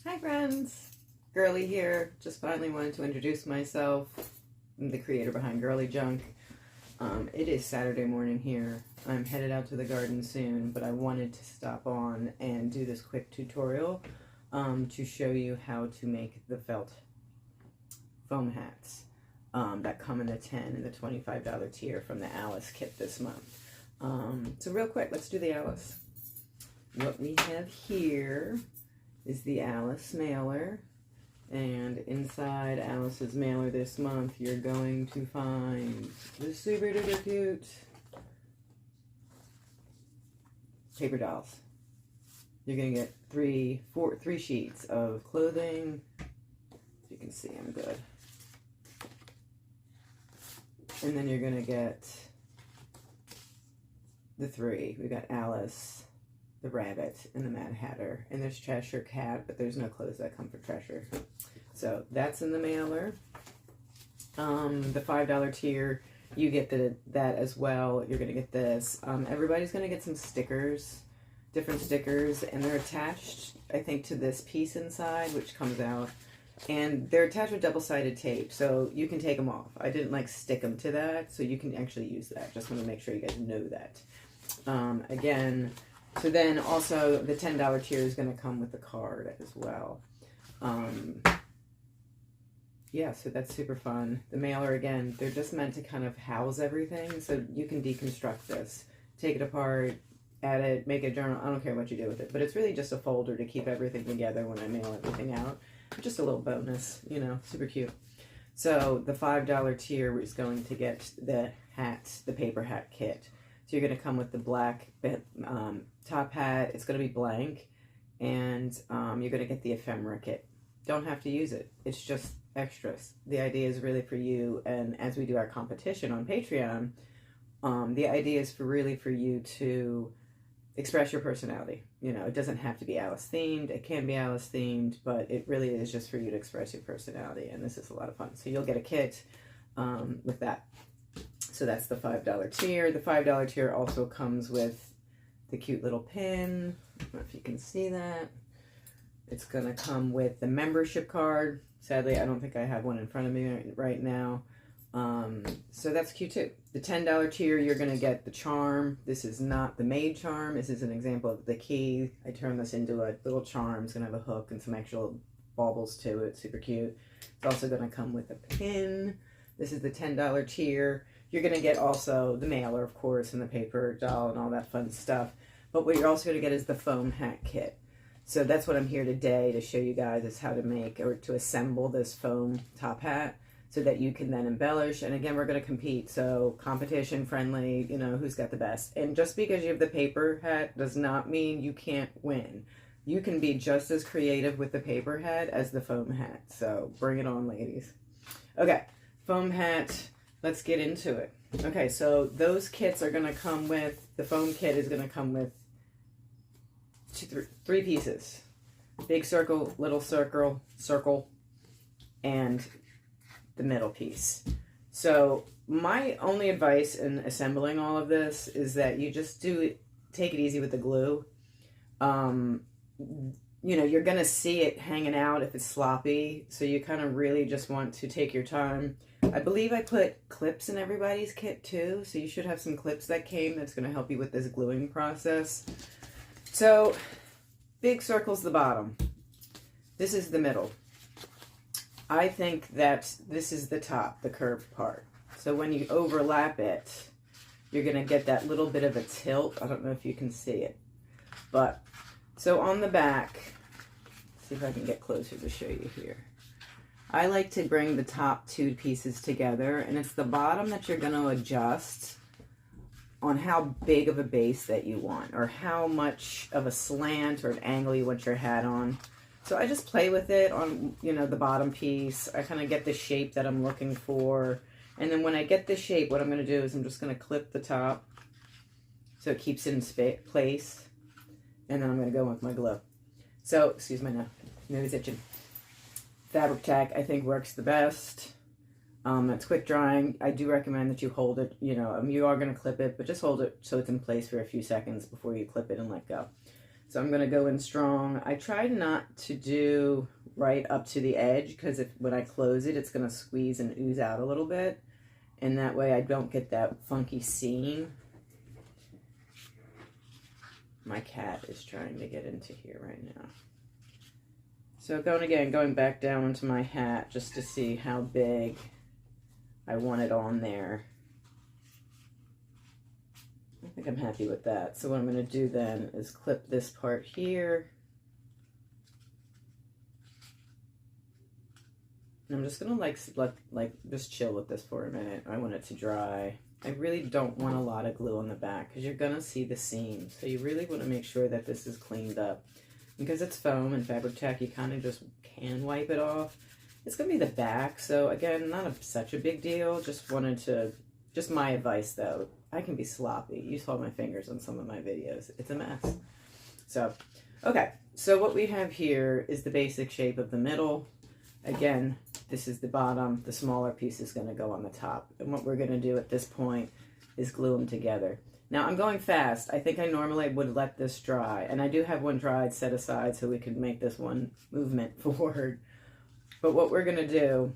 Hi friends, Girly here. Just finally wanted to introduce myself. I'm the creator behind Girly Junk. It is Saturday morning here. I'm headed out to the garden soon, but I wanted to stop on and do this quick tutorial to show you how to make the felt foam hats that come in the $10 and the $25 tier from the Alice kit this month. So real quick, let's do the Alice. What we have here is the Alice mailer, and inside Alice's mailer this month you're going to find the super duper cute paper dolls. You're gonna get three sheets of clothing. You can see I'm good. And then you're gonna get the three. We got Alice, the Rabbit, and the Mad Hatter. And there's Cheshire Cat, but there's no clothes that come for Cheshire. So that's in the mailer. The $5 tier, you get that as well. You're going to get this. Everybody's going to get some stickers, different stickers, and they're attached, I think, to this piece inside, which comes out. And they're attached with double-sided tape, so you can take them off. I didn't, stick them to that, so you can actually use that. Just want to make sure you guys know that. Again... So then also the $10 tier is going to come with the card as well. Yeah, so that's super fun. The mailer, again, they're just meant to kind of house everything, so you can deconstruct this. Take it apart, add it, make a journal. I don't care what you do with it, but it's really just a folder to keep everything together when I mail everything out. Just a little bonus, super cute. So the $5 tier is going to get the hats, the paper hat kit. So you're going to come with the black top hat. It's going to be blank. And you're going to get the ephemera kit. Don't have to use it. It's just extras. The idea is really for you. And as we do our competition on Patreon, the idea is really for you to express your personality. It doesn't have to be Alice themed. It can be Alice themed. But it really is just for you to express your personality. And this is a lot of fun. So you'll get a kit with that. So that's the $5 tier. The $5 tier also comes with the cute little pin. I don't know if you can see that. It's going to come with the membership card. Sadly, I don't think I have one in front of me right now. So that's cute too. The $10 tier, you're going to get the charm. This is not the made charm. This is an example of the key. I turned this into a little charm. It's going to have a hook and some actual baubles to it. Super cute. It's also going to come with a pin. This is the $10 tier. You're going to get also the mailer, of course, and the paper doll and all that fun stuff. But what you're also going to get is the foam hat kit. So that's what I'm here today to show you guys is how to make or to assemble this foam top hat so that you can then embellish. And again, we're going to compete. So competition friendly, who's got the best. And just because you have the paper hat does not mean you can't win. You can be just as creative with the paper hat as the foam hat. So bring it on, ladies. Okay, foam hat. Let's get into it. Okay, so those kits are going to come with, the foam kit is going to come with three pieces. Big circle, little circle, and the middle piece. So my only advice in assembling all of this is that you just take it easy with the glue. You're going to see it hanging out if it's sloppy, so you kind of really just want to take your time. I believe I put clips in everybody's kit too, so you should have some clips that came that's going to help you with this gluing process. So, big circle's the bottom. This is the middle. I think that this is the top, the curved part. So when you overlap it, you're going to get that little bit of a tilt. I don't know if you can see it. But, so on the back, let's see if I can get closer to show you here. I like to bring the top two pieces together, and it's the bottom that you're going to adjust on how big of a base that you want, or how much of a slant or an angle you want your hat on. So I just play with it on, the bottom piece. I kind of get the shape that I'm looking for. And then when I get the shape, what I'm going to do is I'm just going to clip the top so it keeps it in place. And then I'm going to go with my glue. So, excuse my nose itching. Fabric Tack, I think, works the best. It's quick drying. I do recommend that you hold it, you are going to clip it, but just hold it so it's in place for a few seconds before you clip it and let go. So I'm going to go in strong. I try not to do right up to the edge because when I close it, it's going to squeeze and ooze out a little bit. And that way I don't get that funky seam. My cat is trying to get into here right now. So going back down into my hat just to see how big I want it on there. I think I'm happy with that. So what I'm going to do then is clip this part here. And I'm just going to like just chill with this for a minute. I want it to dry. I really don't want a lot of glue on the back because you're going to see the seam. So you really want to make sure that this is cleaned up. Because it's foam and Fabri-Tac, you kind of just can wipe it off. It's going to be the back. So again, not such a big deal. Just my advice though. I can be sloppy. You saw my fingers on some of my videos. It's a mess. So, okay. So what we have here is the basic shape of the middle. Again, this is the bottom. The smaller piece is going to go on the top. And what we're going to do at this point is glue them together. Now, I'm going fast. I think I normally would let this dry. And I do have one dried set aside so we can make this one movement forward. But what we're going to do,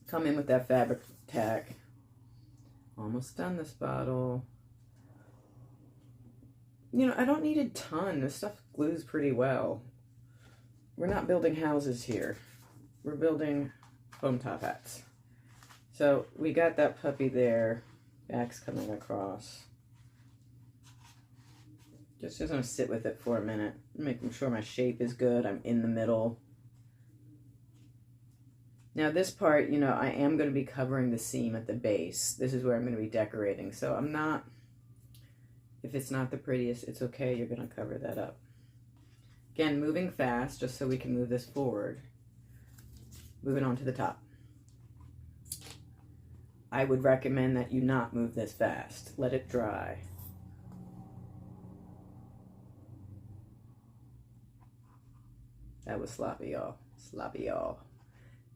come in with that Fabri-Tac. Almost done this bottle. You know, I don't need a ton. This stuff glues pretty well. We're not building houses here. We're building foam top hats. So we got that puppy there. Back's coming across. Just going to sit with it for a minute. Making sure my shape is good. I'm in the middle. Now this part, you know, I am going to be covering the seam at the base. This is where I'm going to be decorating. So I'm not, if it's not the prettiest, it's okay. You're going to cover that up. Again, moving fast just so we can move this forward. Moving on to the top. I would recommend that you not move this fast. Let it dry. That was sloppy, y'all. Sloppy, y'all.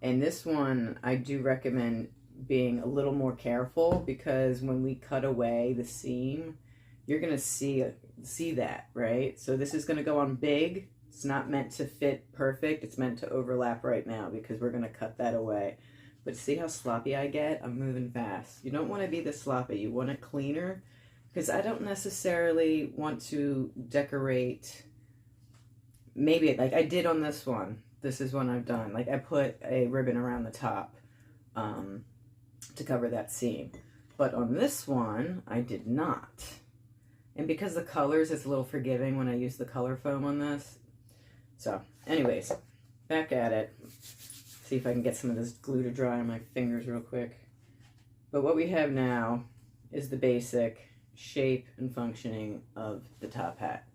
And this one, I do recommend being a little more careful because when we cut away the seam, you're going to see that, right? So this is going to go on big. It's not meant to fit perfect. It's meant to overlap right now because we're going to cut that away. But see how sloppy I get? I'm moving fast. You don't want to be this sloppy. You want it cleaner because I don't necessarily want to decorate, maybe like I did on this one. This is one I've done. Like I put a ribbon around the top to cover that seam. But on this one, I did not. And because the colors, it's a little forgiving when I use the color foam on this. So anyways, back at it. See if I can get some of this glue to dry on my fingers real quick. But what we have now is the basic shape and functioning of the top hat.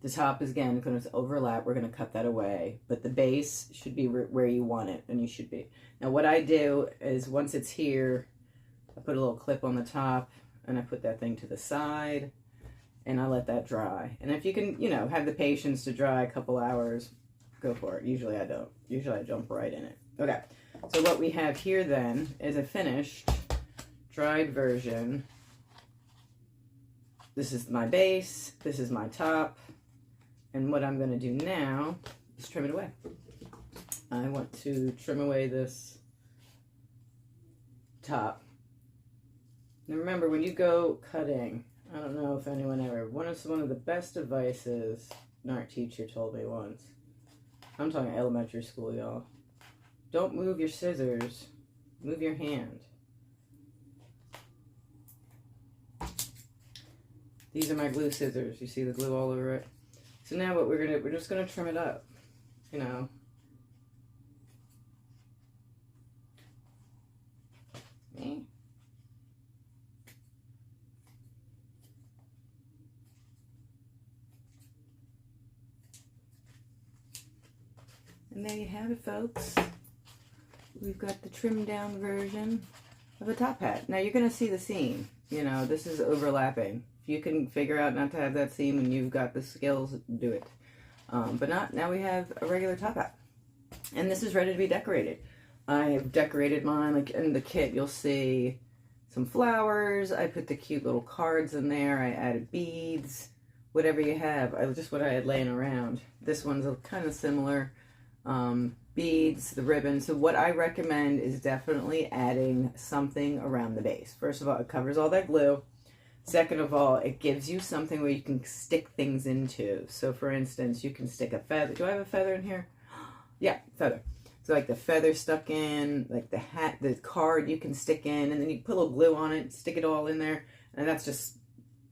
The top is, again, going to overlap. We're going to cut that away. But the base should be where you want it, and you should be. Now, what I do is once it's here, I put a little clip on the top, and I put that thing to the side, and I let that dry. And if you can, you know, have the patience to dry a couple hours, go for it. Usually I don't. Usually I jump right in it. Okay. So what we have here, then, is a finished, dried version. This is my base. This is my top. And what I'm going to do now is trim it away. I want to trim away this top. Now remember, when you go cutting, I don't know if anyone ever, one of the best advices an art teacher told me once. I'm talking elementary school, y'all. Don't move your scissors. Move your hand. These are my glue scissors. You see the glue all over it? So now what we're just gonna trim it up, you know. Me. And there you have it, folks. We've got the trimmed down version of a top hat. Now you're gonna see the seam. You know, this is overlapping. If you can figure out not to have that seam and you've got the skills, do it. But not, now we have a regular top hat. And this is ready to be decorated. I have decorated mine, like in the kit you'll see some flowers. I put the cute little cards in there. I added beads. whatever you have. Just what I had laying around. This one's kind of similar. Beads, the ribbon. So what I recommend is definitely adding something around the base. First of all, it covers all that glue. Second of all, it gives you something where you can stick things into. So for instance, you can stick a feather. Do I have a feather in here? Yeah, feather. So like the feather stuck in, like the hat, the card you can stick in, and then you put a little glue on it, stick it all in there. And that's just,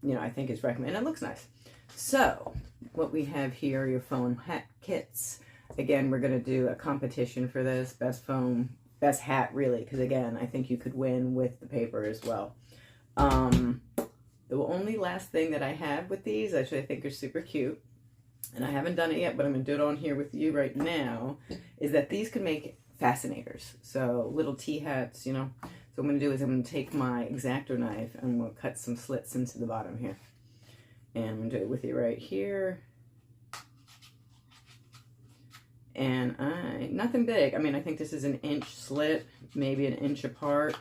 you know, I think it's recommended. And it looks nice. So what we have here are your foam hat kits. Again, we're going to do a competition for this. Best foam, best hat, really. Because again, I think you could win with the paper as well. The only last thing that I have with these, actually I think are super cute, and I haven't done it yet, but I'm going to do it on here with you right now, is that these can make fascinators. So little tea hats, you know. So what I'm going to do is I'm going to take my X-Acto knife and I'm going to cut some slits into the bottom here. And I'm going to do it with you right here. And nothing big. I mean, I think this is an inch slit, maybe an inch apart.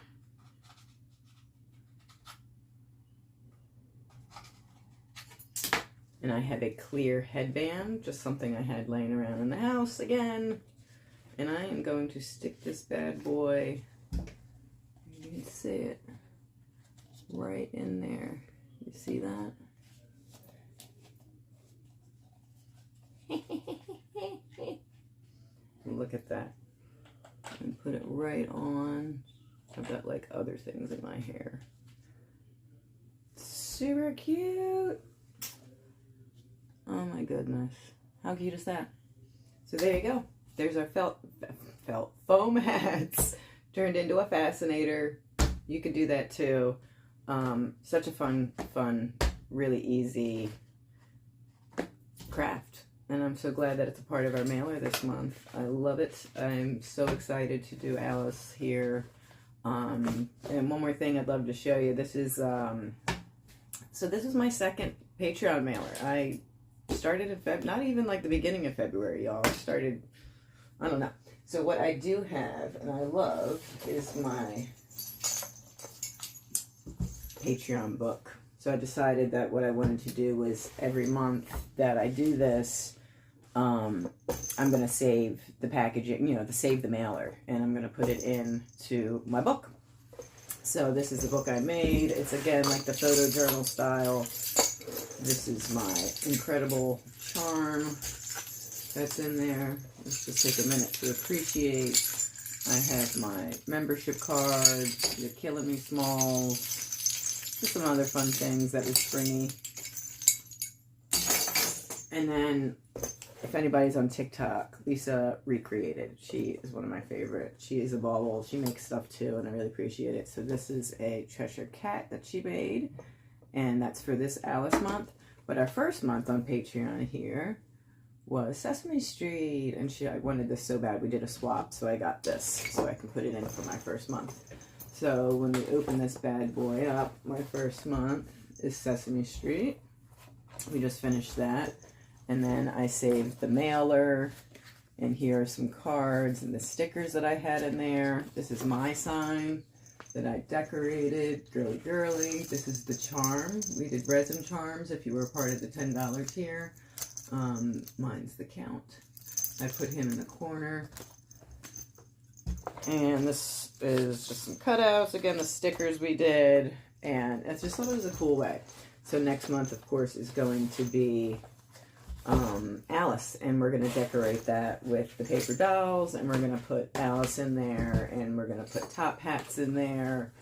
And I have a clear headband, just something I had laying around in the house again. And I am going to stick this bad boy, you can see it, right in there. You see that? Look at that. And put it right on. I've got like other things in my hair. Super cute. Oh my goodness. How cute is that? So there you go. There's our felt foam hats turned into a fascinator. You could do that too. Such a fun, really easy craft. And I'm so glad that it's a part of our mailer this month. I love it. I'm so excited to do Alice here. And one more thing I'd love to show you. This is, so this is my second Patreon mailer. I started in not even like the beginning of February, y'all. I started, I don't know. So what I do have, and I love, is my Patreon book. So I decided that what I wanted to do was every month that I do this, I'm going to save the packaging, you know, to save the mailer, and I'm going to put it into my book. So this is the book I made. It's again like the photojournal style. This is my incredible charm that's in there. Let's just take a minute to appreciate. I have my membership card, You're Killing Me Smalls, just some other fun things that was springy. And then, if anybody's on TikTok, Lisa Recreated. She is one of my favorites. She is a bauble. She makes stuff too, and I really appreciate it. So this is a Cheshire Cat that she made, and that's for this Alice month. But our first month on Patreon here was Sesame Street, and I wanted this so bad. We did a swap, so I got this so I can put it in for my first month. So when we open this bad boy up, my first month is Sesame Street. We just finished that. And then I saved the mailer, and here are some cards and the stickers that I had in there. This is my sign that I decorated, girly girly. This is the charm. We did resin charms if you were part of the $10 tier. Mine's the Count. I put him in the corner. And this is just some cutouts. Again, the stickers we did. And I just thought it was a cool way. So next month, of course, is going to be Alice, and we're going to decorate that with the paper dolls, and we're going to put Alice in there, and we're going to put top hats in there,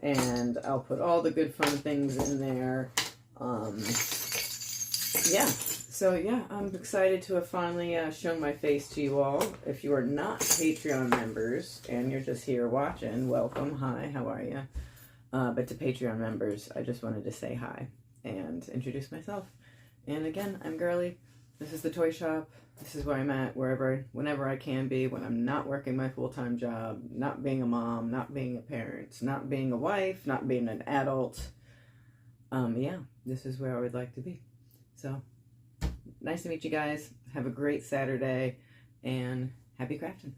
and I'll put all the good fun things in there. Yeah, so yeah, I'm excited to have finally shown my face to you all. If you are not Patreon members and you're just here watching, welcome. Hi, how are you? But to Patreon members, I just wanted to say hi and introduce myself. And again, I'm Girly. This is the toy shop. This is where I'm at, whenever I can be, when I'm not working my full-time job, not being a mom, not being a parent, not being a wife, not being an adult. Yeah, this is where I would like to be. So, nice to meet you guys. Have a great Saturday, and happy crafting.